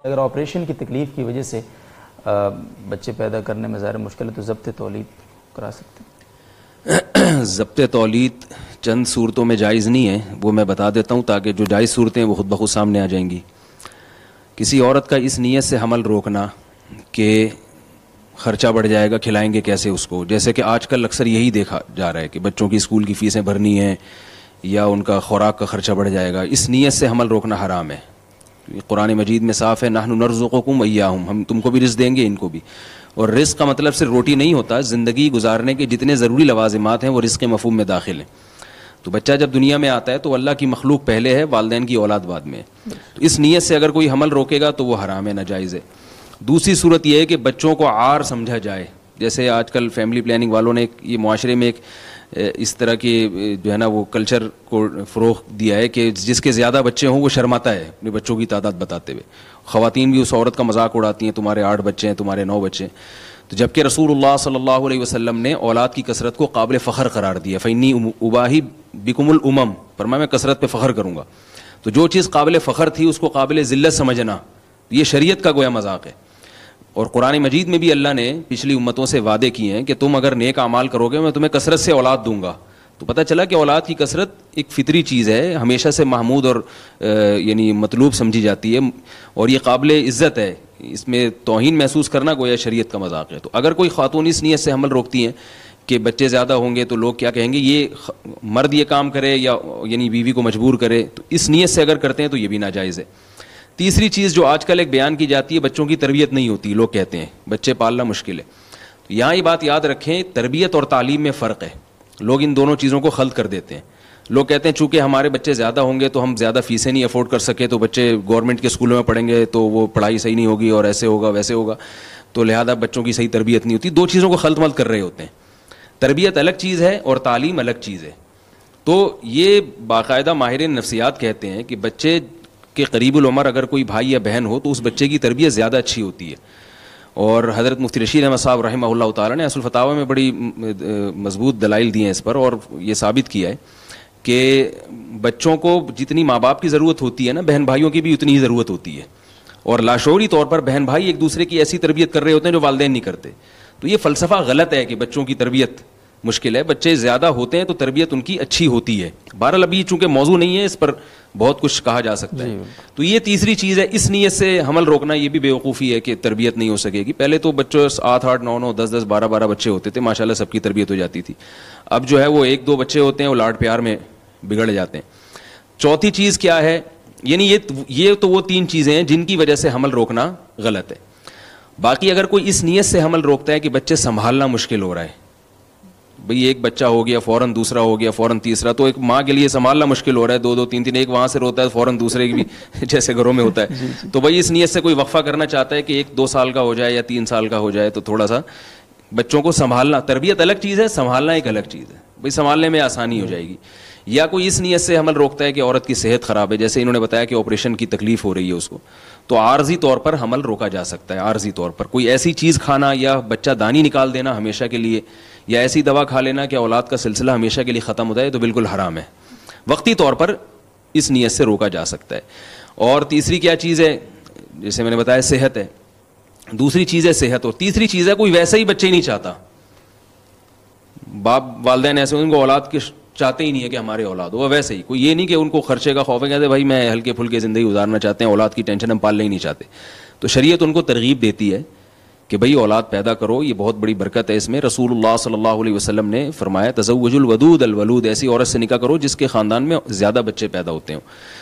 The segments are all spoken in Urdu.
اگر آپریشن کی تکلیف کی وجہ سے بچے پیدا کرنے میں ظاہر مشکل ہے تو ضبط تولید کرا سکتے ہیں؟ ضبط تولید چند صورتوں میں جائز نہیں ہے، وہ میں بتا دیتا ہوں تاکہ جو جائز صورتیں ہیں وہ خود بخود سامنے آ جائیں گی. کسی عورت کا اس نیت سے حمل روکنا کہ خرچہ بڑھ جائے گا، کھلائیں گے کیسے اس کو، جیسے کہ آج کل اکثر یہی دیکھا جا رہا ہے کہ بچوں کی اسکول کی فیسیں بھرنی ہیں یا ان کا خوراک کا خرچہ بڑھ جائے گا، اس نیت سے حمل روکنا حرام ہے. قرآن مجید میں صاف ہے، نحن نرزقکم وإیاہم، ہم تم کو بھی رزق دیں گے ان کو بھی. اور رزق کا مطلب صرف روٹی نہیں ہوتا، زندگی گزارنے کے جتنے ضروری لوازمات ہیں وہ رزق مفہوم میں داخل ہیں. تو بچہ جب دنیا میں آتا ہے تو اللہ کی مخلوق پہلے ہے، والدین کی اولاد بعد میں ہے. تو اس نیت سے اگر کوئی حمل روکے گا تو وہ حرام ہے، ناجائز ہے. دوسری صورت یہ ہے کہ بچوں کو عار سمجھا جائے، جیسے آج کل فیملی پلاننگ والوں نے یہ معاشرے میں ایک اس طرح کی جو ہے نا وہ کلچر کو فروغ دیا ہے کہ جس کے زیادہ بچے ہوں وہ شرماتا ہے اپنے بچوں کی تعداد بتاتے ہوئے. خواتین بھی اس عورت کا مذاق اڑاتی ہیں، تمہارے 8 بچے ہیں، تمہارے 9 بچے ہیں. تو جبکہ رسول اللہ صلی اللہ علیہ وسلم نے اولاد کی کثرت کو قابل فخر قرار دیا. فإنی اباہی بکم الامم، فرمایا میں کثرت پہ فخر کروں گا. تو جو چیز قابل فخر تھی اس کو قابل ذلت سمجھنا یہ شریعت کا گویا مذاق ہے. اور قرآن مجید میں بھی اللہ نے پچھلی امتوں سے وعدے کیے ہیں کہ تم اگر نیک اعمال کرو گے میں تمہیں کثرت سے اولاد دوں گا. تو پتہ چلا کہ اولاد کی کثرت ایک فطری چیز ہے، ہمیشہ سے محمود اور یعنی مطلوب سمجھی جاتی ہے، اور یہ قابل عزت ہے. اس میں توہین محسوس کرنا گویا شریعت کا مذاق ہے. تو اگر کوئی خاتون اس نیت سے حمل روکتی ہیں کہ بچے زیادہ ہوں گے تو لوگ کیا کہیں گے، یہ مرد یہ کام کرے یا یعنی بیوی کو مجبور کرے، تو اس نیت سے اگر کرتے ہیں تو یہ بھی ناجائز ہے. تیسری چیز جو آج کل ایک بیان کی جاتی ہے، بچوں کی تربیت نہیں ہوتی، لوگ کہتے ہیں بچے پالنا مشکل ہے. تو یہاں یہ بات یاد رکھیں، تربیت اور تعلیم میں فرق ہے. لوگ ان دونوں چیزوں کو خلط کر دیتے ہیں. لوگ کہتے ہیں چونکہ ہمارے بچے زیادہ ہوں گے تو ہم زیادہ فیسیں نہیں افورڈ کر سکے تو بچے گورنمنٹ کے اسکولوں میں پڑھیں گے تو وہ پڑھائی صحیح نہیں ہوگی اور ایسے ہوگا ویسے ہوگا، تو لہذا بچوں کی صحیح تربیت نہیں ہوتی. دو چیزوں کو خلط ملط کر رہے ہوتے ہیں. تربیت الگ چیز ہے اور تعلیم الگ چیز ہے. تو یہ باقاعدہ ماہرین نفسیات کہتے ہیں کہ بچے کے قریب العمر اگر کوئی بھائی یا بہن ہو تو اس بچے کی تربیت زیادہ اچھی ہوتی ہے. اور حضرت مفتی رشید احمد صاحب رحمہ اللہ تعالیٰ نے اصل فتاوی میں بڑی مضبوط دلائل دیے ہیں اس پر، اور یہ ثابت کیا ہے کہ بچوں کو جتنی ماں باپ کی ضرورت ہوتی ہے نا، بہن بھائیوں کی بھی اتنی ہی ضرورت ہوتی ہے. اور لاشعوری طور پر بہن بھائی ایک دوسرے کی ایسی تربیت کر رہے ہوتے ہیں جو والدین نہیں کرتے. تو یہ فلسفہ غلط ہے کہ بچوں کی تربیت مشکل ہے. بچے زیادہ ہوتے ہیں تو تربیت ان کی اچھی ہوتی ہے. بہرحال ابھی چونکہ موضوع نہیں ہے اس پر بہت کچھ کہا جا سکتا ہے. تو یہ تیسری چیز ہے. اس نیت سے حمل روکنا یہ بھی بیوقوفی ہے کہ تربیت نہیں ہو سکے گی. پہلے تو بچوں 8 8 9 9 10 10 12 12 بچے ہوتے تھے، ماشاءاللہ سب کی تربیت ہو جاتی تھی. اب جو ہے وہ 1 2 بچے ہوتے ہیں، وہ لاڈ پیار میں بگڑ جاتے ہیں. چوتھی چیز کیا ہے، یعنی یہ تو وہ 3 چیزیں ہیں جن کی وجہ سے حمل روکنا غلط ہے. باقی اگر کوئی اس نیت سے حمل روکتا ہے کہ بچے سنبھالنا مشکل ہو رہا ہے، بھئی ایک بچہ ہو گیا فوراً دوسرا ہو گیا فوراً تیسرا، تو ایک ماں کے لیے سنبھالنا مشکل ہو رہا ہے، 2 2 3 3 ایک وہاں سے روتا ہے فوراً دوسرے کی بھی جیسے گھروں میں ہوتا ہے. تو بھئی اس نیت سے کوئی وقفہ کرنا چاہتا ہے کہ 1 2 سال کا ہو جائے یا 3 سال کا ہو جائے تو تھوڑا سا بچوں کو سنبھالنا، تربیت الگ چیز ہے، سنبھالنا ایک الگ چیز ہے. بھئی سنبھالنے میں آسانی ہو جائے گی. یا کوئی اس نیت سے حمل روکتا ہے کہ عورت کی صحت خراب ہے، جیسے انہوں نے بتایا کہ آپریشن کی تکلیف ہو رہی ہے اس کو، تو عارضی طور پر حمل روکا جا سکتا ہے. عارضی طور پر کوئی ایسی چیز کھانا یا بچہ دانی نکال دینا ہمیشہ کے لیے، یا ایسی دوا کھا لینا کہ اولاد کا سلسلہ ہمیشہ کے لیے ختم ہو جائے، تو بالکل حرام ہے. وقتی طور پر اس نیت سے روکا جا سکتا ہے. اور تیسری کیا چیز ہے، جیسے میں نے بتایا صحت ہے. دوسری چیز ہے صحت، اور تیسری چیز ہے کوئی ویسا ہی بچے ہی نہیں چاہتا. باپ والدین ایسے ان کو اولاد کے چاہتے ہی نہیں ہے کہ ہمارے اولاد ہو، وہ ویسے ہی کوئی یہ نہیں کہ ان کو خرچے کا خوف ہے، کہتے بھائی میں ہلکے پھلکے زندگی گزارنا چاہتے ہیں، اولاد کی ٹینشن ہم پالنا ہی نہیں چاہتے. تو شریعت ان کو ترغیب دیتی ہے کہ بھئی اولاد پیدا کرو، یہ بہت بڑی برکت ہے اس میں. رسول اللہ صلی اللہ علیہ وسلم نے فرمایا تزوج الودود الولود، ایسی عورت سے نکاح کرو جس کے خاندان میں زیادہ بچے پیدا ہوتے ہوں.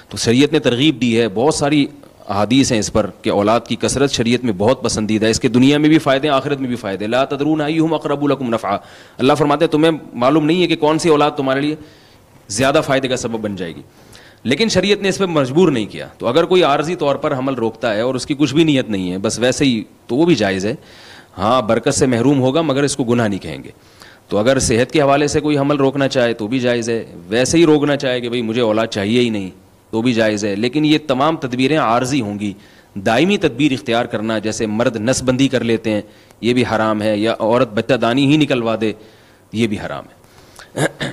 تو شریعت نے ترغیب دی ہے. بہت ساری احادیث ہیں اس پر کہ اولاد کی کثرت شریعت میں بہت پسندیدہ ہے. اس کے دنیا میں بھی فائدے ہیں، آخرت میں بھی فائدے. لا تدرون ایہم اقرب لکم نفعا، اللہ فرماتے ہیں تمہیں معلوم نہیں ہے کہ کون سی اولاد تمہارے لیے زیادہ فائدے کا سبب بن جائے گی. لیکن شریعت نے اس پہ مجبور نہیں کیا. تو اگر کوئی عارضی طور پر حمل روکتا ہے اور اس کی کچھ بھی نیت نہیں ہے، بس ویسے ہی، تو وہ بھی جائز ہے. ہاں برکت سے محروم ہوگا مگر اس کو گناہ نہیں کہیں گے. تو اگر صحت کے حوالے سے کوئی حمل روکنا چاہے تو بھی جائز ہے. ویسے ہی روکنا چاہے کہ بھئی مجھے اولاد چاہیے ہی نہیں تو بھی جائز ہے. لیکن یہ تمام تدبیریں عارضی ہوں گی. دائمی تدبیر اختیار کرنا، جیسے مرد نس بندی کر لیتے ہیں، یہ بھی حرام ہے. یا عورت بچہ دانی ہی نکلوا دے یہ بھی حرام ہے.